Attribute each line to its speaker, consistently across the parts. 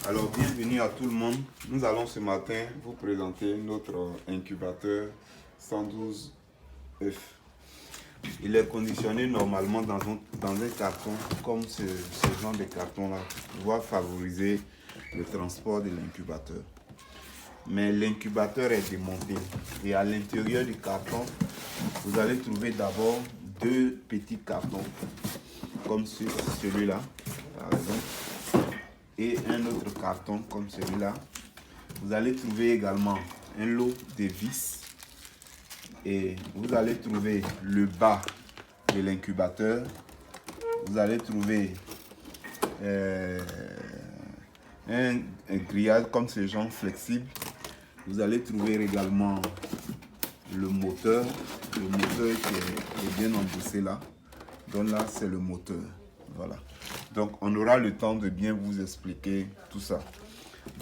Speaker 1: Alors, bienvenue à tout le monde. Nous allons ce matin vous présenter notre incubateur 112 œufs. Il est conditionné normalement dans un carton comme ce genre de carton-là pour pouvoir favoriser le transport de l'incubateur. Mais l'incubateur est démonté et à l'intérieur du carton, vous allez trouver d'abord deux petits cartons comme celui-là, par exemple, et un autre carton comme celui-là. Vous allez trouver également un lot de vis et vous allez trouver le bas de l'incubateur. Vous allez trouver un grillage comme ce genre flexible. Vous allez trouver également le moteur qui est bien embossé là. Donc là, c'est le moteur. Voilà. Donc, on aura le temps de bien vous expliquer tout ça.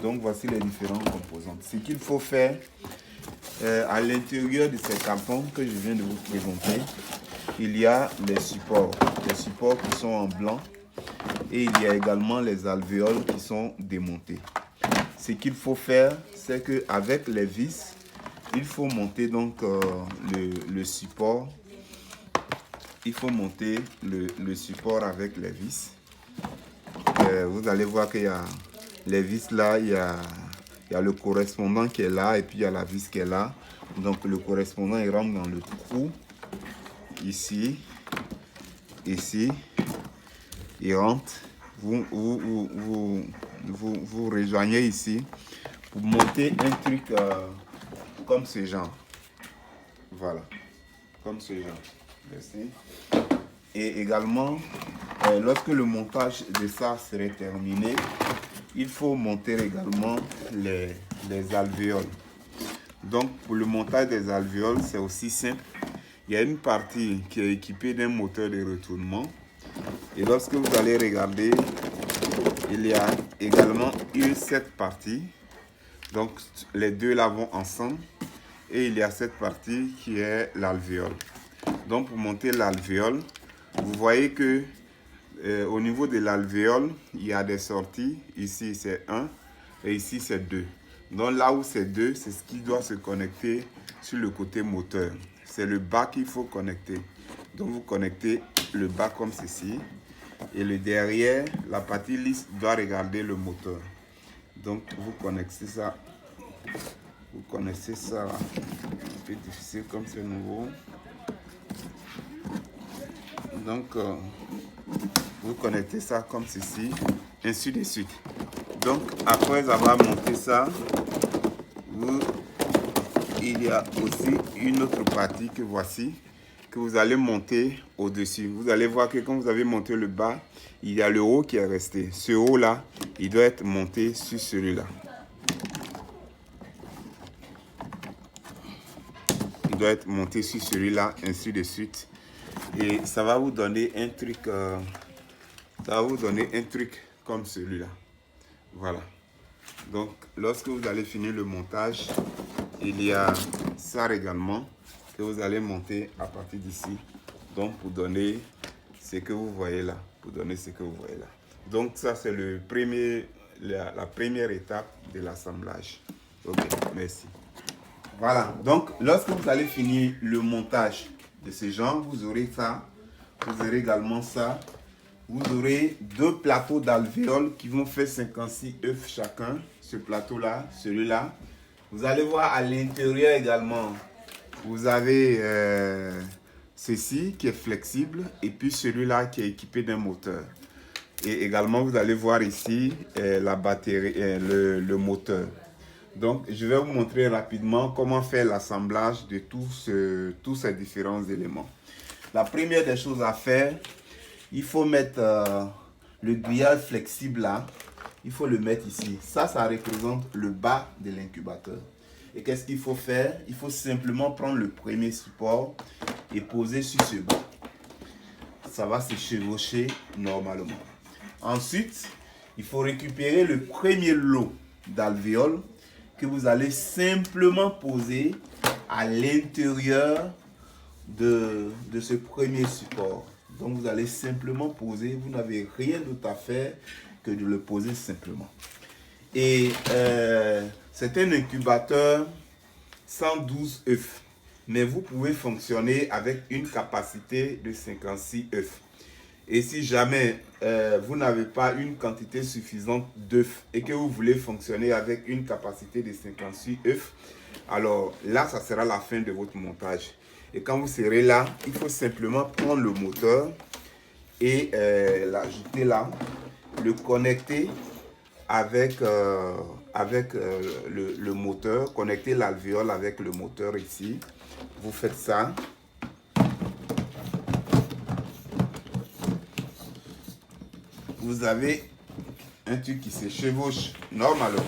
Speaker 1: Donc, voici les différentes composantes. Ce qu'il faut faire à l'intérieur de ces cartons que je viens de vous présenter, il y a les supports qui sont en blanc et il y a également les alvéoles qui sont démontés. Ce qu'il faut faire, c'est qu'avec les vis, il faut monter donc le support. Il faut monter le support avec les vis. Vous allez voir qu'il y a les vis là, il y a le correspondant qui est là et puis il y a la vis qui est là. Donc le correspondant il rentre dans le trou ici, ici, il rentre. Vous rejoignez ici pour monter un truc comme ce genre. Voilà, comme ce genre. Merci. Et également, lorsque le montage de ça serait terminé, il faut monter également les alvéoles. Donc, pour le montage des alvéoles, c'est aussi simple. Il y a une partie qui est équipée d'un moteur de retournement. Et lorsque vous allez regarder, il y a également cette partie. Donc, les deux là vont ensemble. Et il y a cette partie qui est l'alvéole. Donc, pour monter l'alvéole, vous voyez que au niveau de l'alvéole, il y a des sorties. Ici, c'est 1 et ici, c'est 2. Donc, là où c'est 2, c'est ce qui doit se connecter sur le côté moteur. C'est le bas qu'il faut connecter. Donc, vous connectez le bas comme ceci. Et le derrière, la partie lisse doit regarder le moteur. Donc, vous connectez ça. Vous connaissez ça là. Un peu difficile comme c'est nouveau. Donc, vous connectez ça comme ceci, ainsi de suite. Donc, après avoir monté ça, il y a aussi une autre partie que voici, que vous allez monter au-dessus. Vous allez voir que quand vous avez monté le bas, il y a le haut qui est resté. Ce haut-là, il doit être monté sur celui-là. Il doit être monté sur celui-là, ainsi de suite. Et ça va vous donner un truc, comme celui-là. Voilà. Donc, lorsque vous allez finir le montage, il y a ça également que vous allez monter à partir d'ici. Donc, pour donner ce que vous voyez là. Donc, ça, c'est la première étape de l'assemblage. Ok, merci. Voilà. Donc, lorsque vous allez finir le montage de ce genre, vous aurez ça. Vous aurez également ça. Vous aurez deux plateaux d'alvéoles qui vont faire 56 œufs chacun. Ce plateau-là, celui-là. Vous allez voir à l'intérieur également. Vous avez ceci qui est flexible et puis celui-là qui est équipé d'un moteur. Et également, vous allez voir ici la batterie, le moteur. Donc, je vais vous montrer rapidement comment faire l'assemblage de tous ces différents éléments. La première des choses à faire, il faut mettre le grillage flexible là. Il faut le mettre ici. Ça représente le bas de l'incubateur. Et qu'est-ce qu'il faut faire? Il faut simplement prendre le premier support et poser sur ce bas. Ça va se chevaucher normalement. Ensuite, il faut récupérer le premier lot d'alvéoles que vous allez simplement poser à l'intérieur de ce premier support. Donc vous allez simplement poser, vous n'avez rien d'autre à faire que de le poser simplement. Et c'est un incubateur 112 œufs. Mais vous pouvez fonctionner avec une capacité de 56 œufs. Et si jamais vous n'avez pas une quantité suffisante d'œufs et que vous voulez fonctionner avec une capacité de 56 œufs, alors là, ça sera la fin de votre montage. Et quand vous serez là, il faut simplement prendre le moteur et l'ajouter là, le connecter avec, le moteur, connecter l'alvéole avec le moteur ici. Vous faites ça. Vous avez un truc qui se chevauche normalement.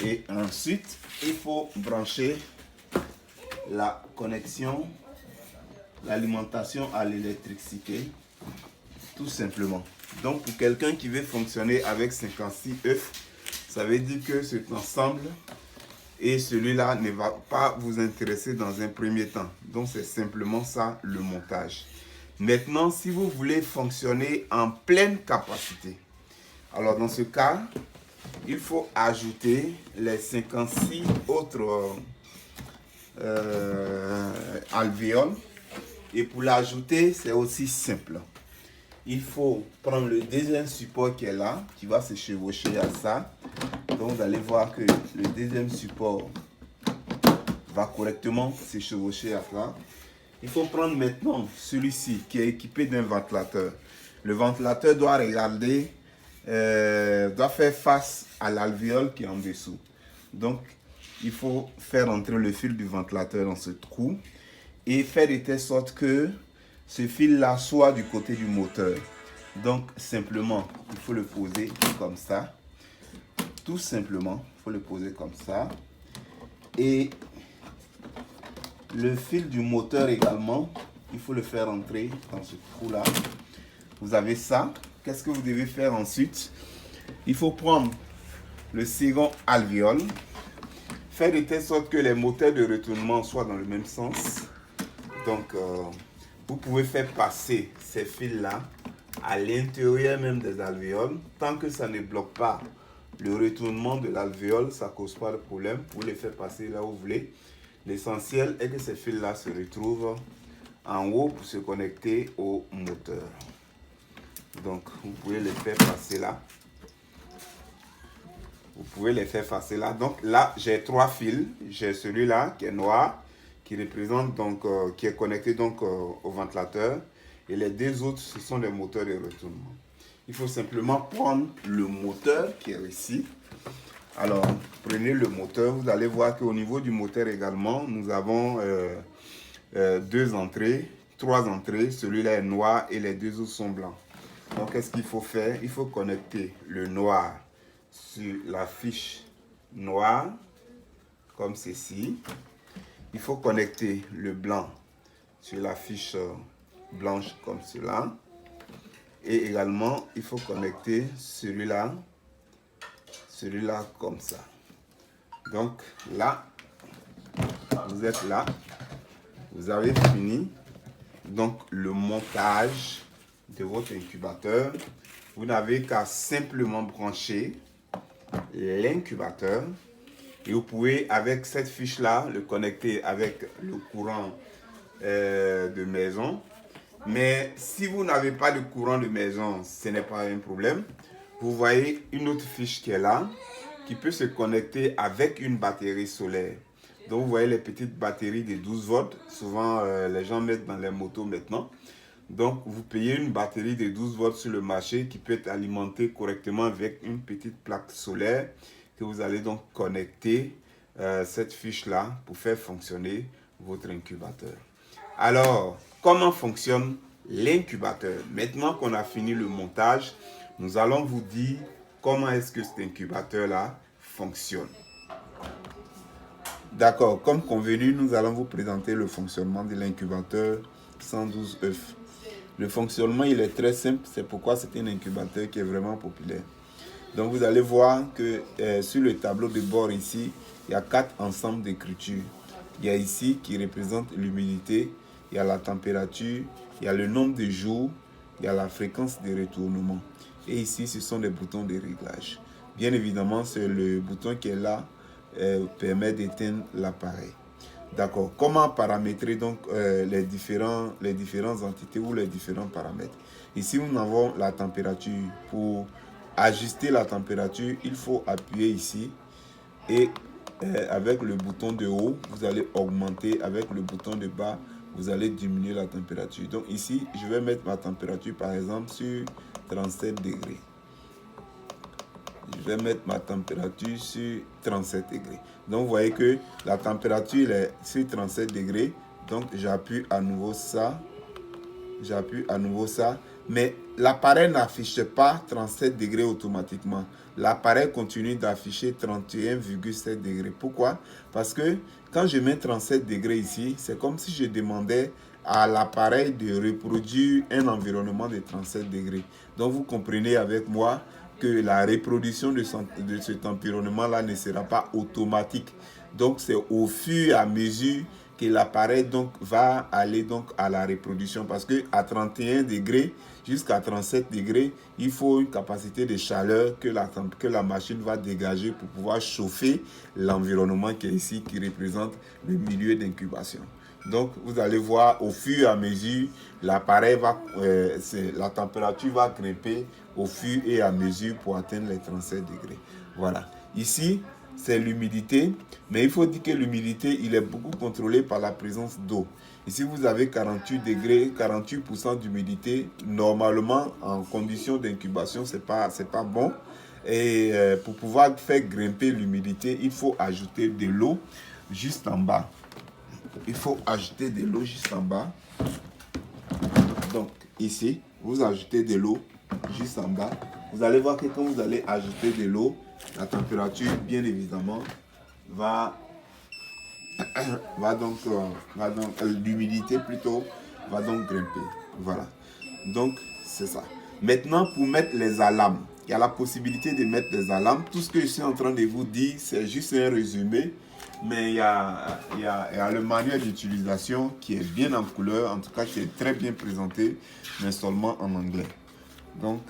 Speaker 1: Et ensuite, il faut brancher la connexion, l'alimentation à l'électricité, tout simplement. Donc, pour quelqu'un qui veut fonctionner avec 56 œufs, ça veut dire que cet ensemble et celui-là ne va pas vous intéresser dans un premier temps. Donc, c'est simplement ça le montage. Maintenant, si vous voulez fonctionner en pleine capacité, alors dans ce cas, il faut ajouter les 56 autres alvéoles. Et pour l'ajouter, c'est aussi simple. Il faut prendre le deuxième support qui est là, qui va se chevaucher à ça. Donc vous allez voir que le deuxième support va correctement se chevaucher à ça. Il faut prendre maintenant celui-ci qui est équipé d'un ventilateur. Le ventilateur doit regarder, doit faire face à l'alvéole qui est en dessous. Donc, il faut faire entrer le fil du ventilateur dans ce trou et faire de telle sorte que ce fil-là soit du côté du moteur. Donc, simplement, il faut le poser comme ça. Tout simplement, il faut le poser comme ça. Et le fil du moteur également, il faut le faire entrer dans ce trou-là. Vous avez ça. Qu'est-ce que vous devez faire ensuite? Il faut prendre le second alvéole, faire de telle sorte que les moteurs de retournement soient dans le même sens. Donc, vous pouvez faire passer ces fils-là à l'intérieur même des alvéoles. Tant que ça ne bloque pas le retournement de l'alvéole, ça ne cause pas de problème. Vous les faire passer là où vous voulez. L'essentiel est que ces fils-là se retrouvent en haut pour se connecter au moteur. Donc, vous pouvez les faire passer là. Vous pouvez les faire passer là. Donc là, j'ai trois fils. J'ai celui-là qui est noir, qui représente donc, qui est connecté donc au ventilateur. Et les deux autres, ce sont les moteurs de retournement. Il faut simplement prendre le moteur qui est ici. Alors, prenez le moteur. Vous allez voir qu'au niveau du moteur également, nous avons deux entrées, trois entrées. Celui-là est noir et les deux autres sont blancs. Donc, qu'est-ce qu'il faut faire? Il faut connecter le noir sur la fiche noire, comme ceci. Il faut connecter le blanc sur la fiche blanche, comme cela. Et également, il faut connecter celui-là comme ça. Donc là, vous êtes là, vous avez fini donc le montage de votre incubateur. Vous n'avez qu'à simplement brancher l'incubateur et vous pouvez avec cette fiche là le connecter avec le courant de maison. Mais si vous n'avez pas de courant de maison, ce n'est pas un problème. Vous voyez une autre fiche qui est là, qui peut se connecter avec une batterie solaire. Donc vous voyez les petites batteries de 12 volts. Souvent les gens mettent dans les motos maintenant. Donc vous payez une batterie de 12 volts sur le marché qui peut être alimentée correctement avec une petite plaque solaire que vous allez donc connecter cette fiche là pour faire fonctionner votre incubateur. Alors, comment fonctionne l'incubateur? Maintenant qu'on a fini le montage, nous allons vous dire comment est-ce que cet incubateur-là fonctionne. D'accord, comme convenu, nous allons vous présenter le fonctionnement de l'incubateur 112 œufs. Le fonctionnement, il est très simple, c'est pourquoi c'est un incubateur qui est vraiment populaire. Donc, vous allez voir que sur le tableau de bord ici, il y a 4 ensembles d'écritures. Il y a ici qui représente l'humidité, il y a la température, il y a le nombre de jours, il y a la fréquence de retournement. Et ici, ce sont des boutons de réglage. Bien évidemment, c'est le bouton qui est là, permet d'éteindre l'appareil. D'accord. Comment paramétrer donc les différentes entités ou les différents paramètres? Ici, nous avons la température. Pour ajuster la température, il faut appuyer ici et avec le bouton de haut, vous allez augmenter. Avec le bouton de bas, vous allez diminuer la température. Donc ici, je vais mettre ma température par exemple sur 37 degrés. Je vais mettre ma température sur 37 degrés. Donc, vous voyez que la température est sur 37 degrés. Donc, j'appuie à nouveau ça. J'appuie à nouveau ça. Mais l'appareil n'affiche pas 37 degrés automatiquement. L'appareil continue d'afficher 31,7 degrés. Pourquoi? Parce que quand je mets 37 degrés ici, c'est comme si je demandais à l'appareil de reproduire un environnement de 37 degrés. Donc, vous comprenez avec moi que la reproduction de cet environnement-là ne sera pas automatique. Donc, c'est au fur et à mesure que l'appareil donc va aller donc à la reproduction, parce que à 31 degrés jusqu'à 37 degrés, il faut une capacité de chaleur que la machine va dégager pour pouvoir chauffer l'environnement qui est ici, qui représente le milieu d'incubation. Donc, vous allez voir au fur et à mesure, l'appareil va, la température va grimper au fur et à mesure pour atteindre les 37 degrés. Voilà. Ici, c'est l'humidité, mais il faut dire que l'humidité, il est beaucoup contrôlé par la présence d'eau. Ici, vous avez 48 degrés, 48% d'humidité. Normalement, en conditions d'incubation, c'est pas bon. Et pour pouvoir faire grimper l'humidité, il faut ajouter de l'eau juste en bas. Il faut ajouter de l'eau juste en bas. Donc, ici, vous ajoutez de l'eau juste en bas. Vous allez voir que quand vous allez ajouter de l'eau, la température, bien évidemment, l'humidité plutôt, va donc grimper. Voilà. Donc, c'est ça. Maintenant, pour mettre les alarmes, il y a la possibilité de mettre des alarmes. Tout ce que je suis en train de vous dire, c'est juste un résumé. Mais il y a le manuel d'utilisation qui est bien en couleur, en tout cas qui est très bien présenté, mais seulement en anglais. Donc,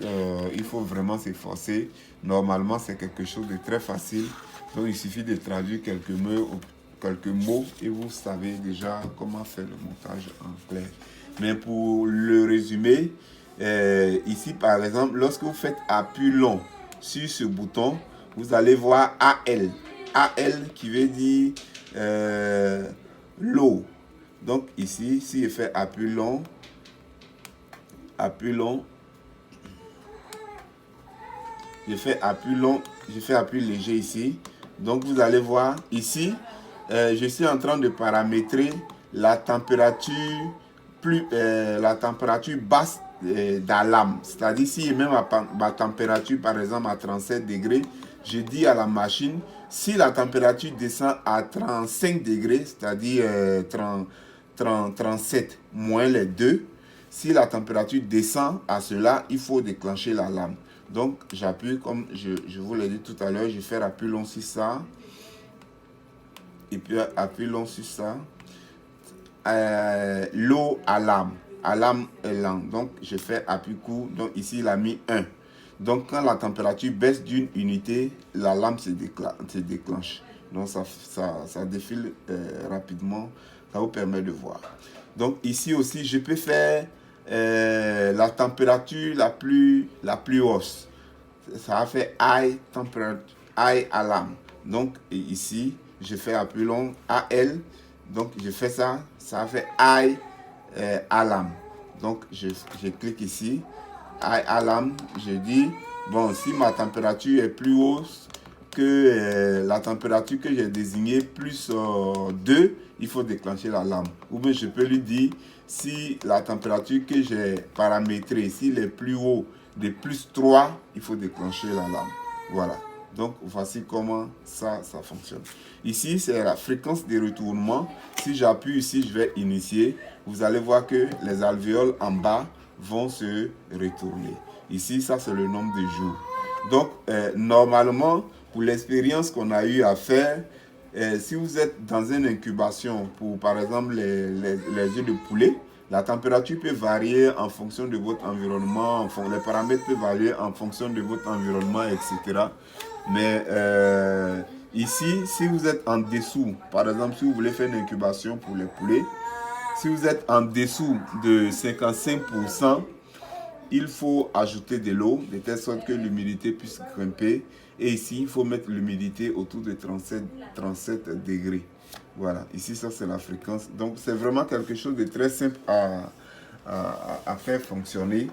Speaker 1: il faut vraiment s'efforcer. Normalement, c'est quelque chose de très facile. Donc, il suffit de traduire quelques mots et vous savez déjà comment faire le montage en clair. Mais pour le résumer, ici, par exemple, lorsque vous faites appui long sur ce bouton, vous allez voir AL. AL qui veut dire low. Donc, ici, si je fais appui long, je fais appui léger ici. Donc, vous allez voir ici, je suis en train de paramétrer la température basse d'alarme. C'est-à-dire, si je mets ma température, par exemple, à 37 degrés, je dis à la machine, si la température descend à 35 degrés, c'est-à-dire 37 moins les 2, si la température descend à cela, il faut déclencher l'alarme. Donc, j'appuie comme je vous l'ai dit tout à l'heure, je fais appui long sur ça. Et puis, appui long sur ça. Low alarme. Alarme est lent. Donc, je fais appui court. Donc, ici, il a mis 1. Donc, quand la température baisse d'une unité, l'alarme se déclenche. Donc, ça défile rapidement. Ça vous permet de voir. Donc, ici aussi, je peux faire la température la plus hausse. Ça va faire high temperature, high alarm. Donc, ici, je fais appui long AL. Donc, je fais ça. Ça va faire high alarm. Donc, je clique ici. High alarm. Je dis, bon, si ma température est plus haute que la température que j'ai désignée plus 2, il faut déclencher l'alarme. Ou bien je peux lui dire, si la température que j'ai paramétrée, s'il est plus haut de plus 3, il faut déclencher l'alarme. Voilà. Donc, voici comment ça fonctionne. Ici, c'est la fréquence de retournement. Si j'appuie ici, je vais initier. Vous allez voir que les alvéoles en bas vont se retourner. Ici, ça, c'est le nombre de jours. Donc, normalement, pour l'expérience qu'on a eu à faire, si vous êtes dans une incubation pour, par exemple, les œufs de poulet, La température peut varier en fonction de votre environnement, les paramètres peuvent varier en fonction de votre environnement, etc. Mais ici, si vous êtes en dessous, par exemple, si vous voulez faire une incubation pour les poulets, si vous êtes en dessous de 55%, il faut ajouter de l'eau, de telle sorte que l'humidité puisse grimper. Et ici, il faut mettre l'humidité autour de 37 degrés. Voilà, ici, ça c'est la fréquence. Donc, c'est vraiment quelque chose de très simple à faire fonctionner.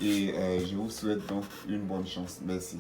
Speaker 1: Et je vous souhaite donc une bonne chance. Merci.